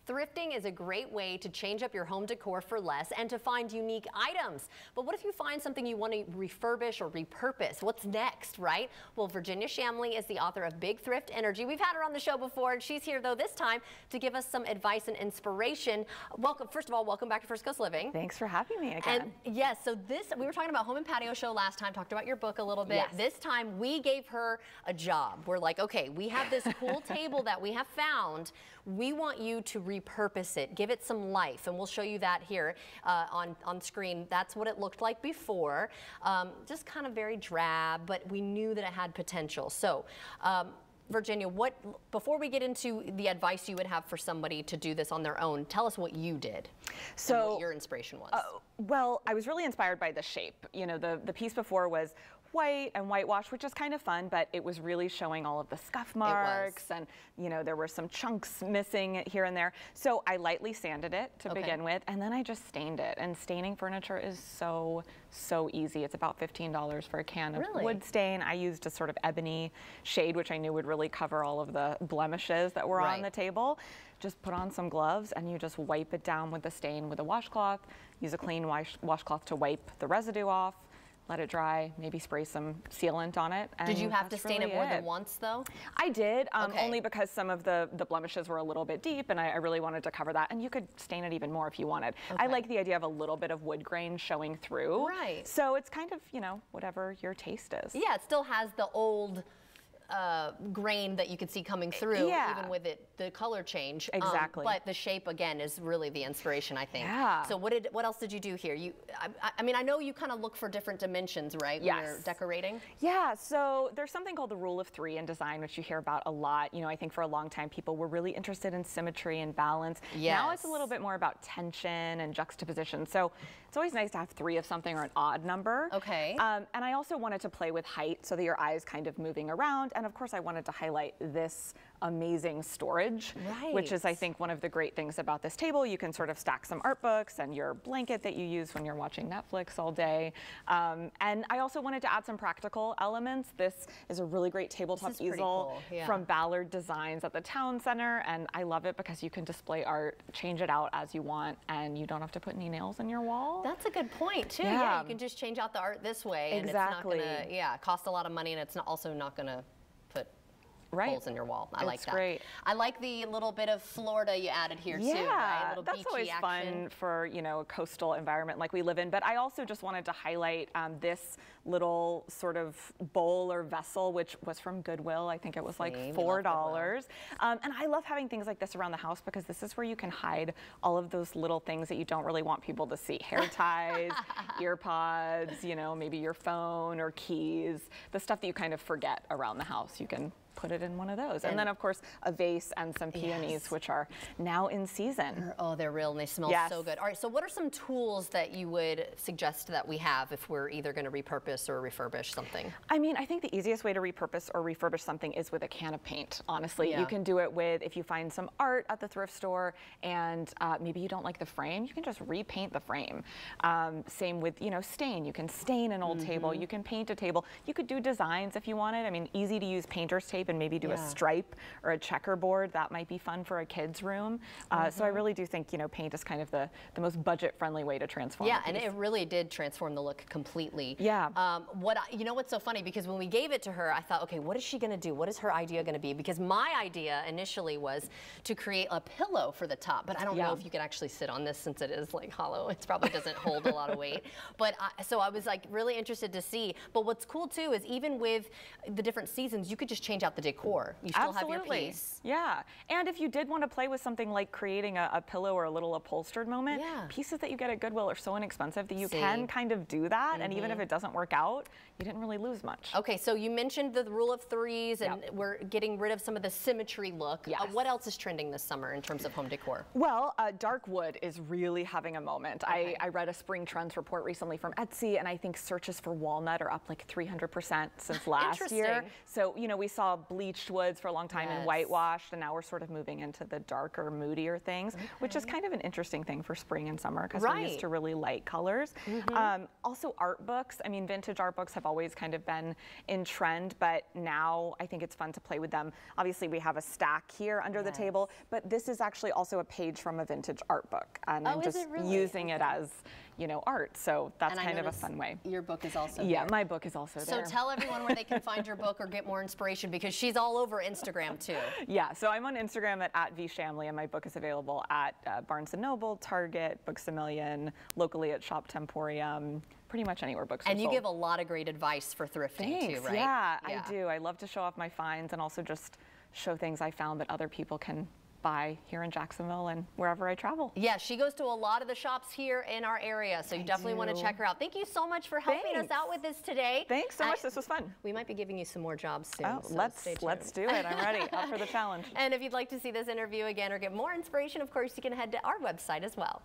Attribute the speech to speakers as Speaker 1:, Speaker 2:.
Speaker 1: Thrifting is a great way to change up your home decor for less and to find unique items. But what if you find something you want to refurbish or repurpose? What's next, right? Well, Virginia Chamlee is the author of Big Thrift Energy. We've had her on the show before, and she's here, though, this time to give us some advice and inspiration. Welcome, first of all, welcome back to First Coast Living.
Speaker 2: Thanks for having me again.
Speaker 1: And yes, so we were talking about Home and Patio Show last time, talked about your book a little bit.
Speaker 2: Yes.
Speaker 1: This time we gave her a job. We're like, okay, we have this cool table that we have found. We want you to repurpose it, give it some life, and we'll show you that here on screen. That's what it looked like before, just kind of very drab, but we knew that it had potential. So, Virginia, before we get into the advice you would have for somebody to do this on their own, tell us what you did, and what your inspiration was.
Speaker 2: Well, I was really inspired by the shape. You know, the piece before was white and whitewash, which is kind of fun, but it was really showing all of the scuff marks, and you know, there were some chunks missing here and there. So I lightly sanded it to begin with, and then I just stained it. And staining furniture is so easy. It's about $15 for a can of wood stain. I used a sort of ebony shade, which I knew would really cover all of the blemishes that were on the table. Just put on some gloves and you just wipe it down with the stain with a washcloth. Use a clean washcloth to wipe the residue off. Let it dry, maybe spray some sealant on it.
Speaker 1: Did you have to stain it more than once, though?
Speaker 2: I did, only because some of the blemishes were a little bit deep, and I really wanted to cover that. And you could stain it even more if you wanted. I like the idea of a little bit of wood grain showing through. Right. So it's kind of, you know, whatever your taste is.
Speaker 1: Yeah, it still has the old grain that you could see coming through, even with the color change.
Speaker 2: Exactly.
Speaker 1: But the shape, again, is really the inspiration, I think.
Speaker 2: Yeah.
Speaker 1: So what else did you do here? I mean, I know you kind of look for different dimensions, right? When you're decorating?
Speaker 2: Yeah, so there's something called the rule of 3 in design, which you hear about a lot. You know, I think for a long time, people were really interested in symmetry and balance. Yes. Now it's a little bit more about tension and juxtaposition. So it's always nice to have 3 of something or an odd number.
Speaker 1: Okay.
Speaker 2: And I also wanted to play with height so that your eye is kind of moving around. And of course, I wanted to highlight this amazing storage, which is, I think, one of the great things about this table. You can sort of stack some art books and your blanket that you use when you're watching Netflix all day. And I also wanted to add some practical elements. This is a really great tabletop easel from Ballard Designs at the Town Center, and I love it because you can display art, change it out as you want, and you don't have to put any nails in your wall.
Speaker 1: That's a good point, too. Yeah, you can just change out the art this way, and it's not gonna, cost a lot of money, and it's also not gonna put holes in your wall. I like that. Great. I like the little bit of Florida you added here too. Right? A little
Speaker 2: that's always fun for, you know, a coastal environment like we live in. But I also just wanted to highlight this little sort of bowl or vessel, which was from Goodwill. I think it was like $4. And I love having things like this around the house because this is where you can hide all of those little things that you don't really want people to see. Hair ties, ear pods, you know, maybe your phone or keys, the stuff that you kind of forget around the house. You can put it in one of those. And then, of course, a vase and some peonies, which are now in season.
Speaker 1: Oh, they're real and they smell so good. All right, so what are some tools that you would suggest that we have if we're either going to repurpose or refurbish something?
Speaker 2: I mean, I think the easiest way to repurpose or refurbish something is with a can of paint, honestly. You can do it with, if you find some art at the thrift store and maybe you don't like the frame, you can just repaint the frame. Same with, you know, stain. You can stain an old table. You can paint a table. You could do designs if you wanted. I mean, easy to use painter's tape and maybe do a stripe or a checkerboard. That might be fun for a kid's room. So I really do think, you know, paint is kind of the most budget-friendly way to transform.
Speaker 1: Yeah, and it really did transform the look completely.
Speaker 2: Yeah.
Speaker 1: You know what's so funny, because when we gave it to her, I thought, okay, what is she going to do? What is her idea going to be? Because my idea initially was to create a pillow for the top, but I don't know if you can actually sit on this since it is like hollow. It probably doesn't hold a lot of weight. But so I was like really interested to see. But what's cool too is even with the different seasons, you could just change out the decor. You still have your piece.
Speaker 2: Yeah, and if you did want to play with something like creating a pillow or a little upholstered moment, pieces that you get at Goodwill are so inexpensive that you can kind of do that, and even if it doesn't work out, you didn't really lose much.
Speaker 1: Okay, so you mentioned the rule of 3s, and we're getting rid of some of the symmetry look. What else is trending this summer in terms of home decor?
Speaker 2: Well, dark wood is really having a moment. I read a spring trends report recently from Etsy, and I think searches for walnut are up like 300% since last year. So, you know, we saw about bleached woods for a long time and whitewashed, and now we're sort of moving into the darker, moodier things, which is kind of an interesting thing for spring and summer because we're used to really light colors. Also art books. I mean, vintage art books have always kind of been in trend, but now I think it's fun to play with them. Obviously, we have a stack here under the table, but this is actually also a page from a vintage art book, and I'm just using it as, you know, art. So that's kind of a fun way.
Speaker 1: Your book is also
Speaker 2: there. My book is also there.
Speaker 1: So tell everyone where they can find your book or get more inspiration, because she's all over Instagram too.
Speaker 2: Yeah, so I'm on Instagram at @vchamlee, and my book is available at Barnes & Noble, Target, Books A Million, locally at Shop Temporium, pretty much anywhere books are sold.
Speaker 1: And you give a lot of great advice for thrifting too, right?
Speaker 2: Yeah, I do. I love to show off my finds and also just show things I found that other people can buy here in Jacksonville and wherever I travel. Yeah,
Speaker 1: she goes to a lot of the shops here in our area, so you definitely want to check her out. Thank you so much for helping us out with this today.
Speaker 2: Thanks so much. This was fun.
Speaker 1: We might be giving you some more jobs soon.
Speaker 2: Oh,
Speaker 1: so
Speaker 2: let's do it. I'm ready. Up for the challenge.
Speaker 1: And if you'd like to see this interview again or get more inspiration, of course, you can head to our website as well.